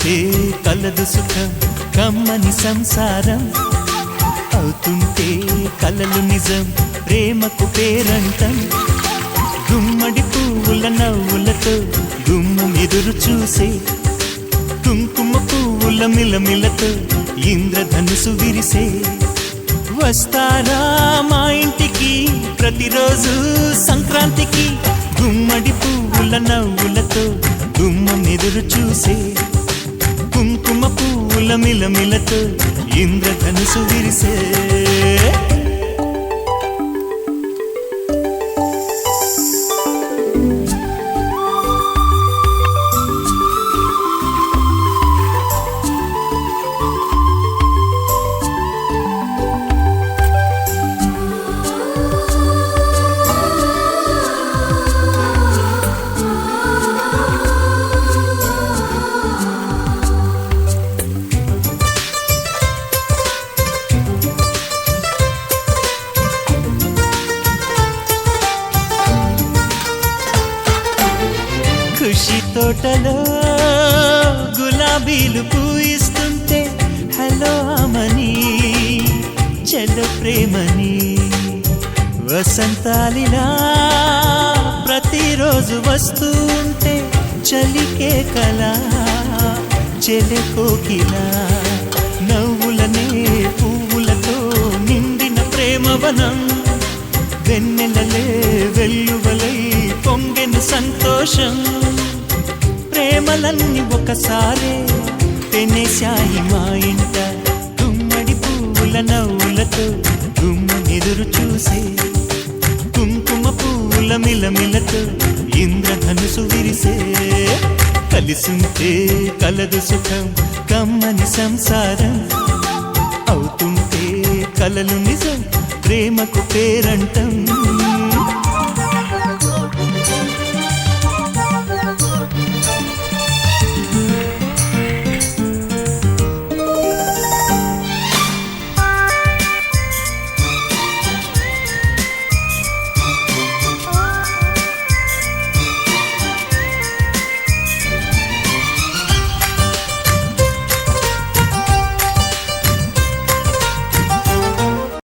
కలిసుంటే కలదు సుఖం కమ్మని సంసారం అవుతుంటే కలలు నిజం ప్రేమకు పేరంటం గుమ్మడి పువ్వుల నవ్వులతో గుమ్మం ఎదురు చూసే కుంకుమ పువ్వుల మిలమిలతో ఇంద్రధనుసు విరిసే వస్తారా మా ఇంటికి ప్రతిరోజు సంక్రాంతికి గుమ్మడి పువ్వుల నవ్వులతో గుమ్మం ఎదురు చూసే కుంకుమ పువ్వుల మిలమిలతో ఇంద్రధనుసు విరిసే ఖుషి తోటలో గులాబీలు పూయిస్తుంటే హలో అమని చెల్ల ప్రేమని వసంతాలిలా ప్రతిరోజు వస్తూ ఉంటే చలికే కలా చెలె కోకిలా నవ్వులనే పువ్వులతో నిండిన ప్రేమవనం వెన్నెలలే వెల్లువలై పొంగెను సంతోషం ప్రేమలన్నీ ఒకసారే పెనేశాయి మా ఇంట గుమ్మడి పువ్వుల నవ్వులతో గుమ్మం ఎదురు చూసే కుంకుమ పువ్వుల మిలమిలతో ఇంద్రధనుసు విరిసే కలిసుంటే కలదు సుఖం కమ్మని సంసారం అవుతుంటే కలలు నిజం ప్రేమకు పేరంటం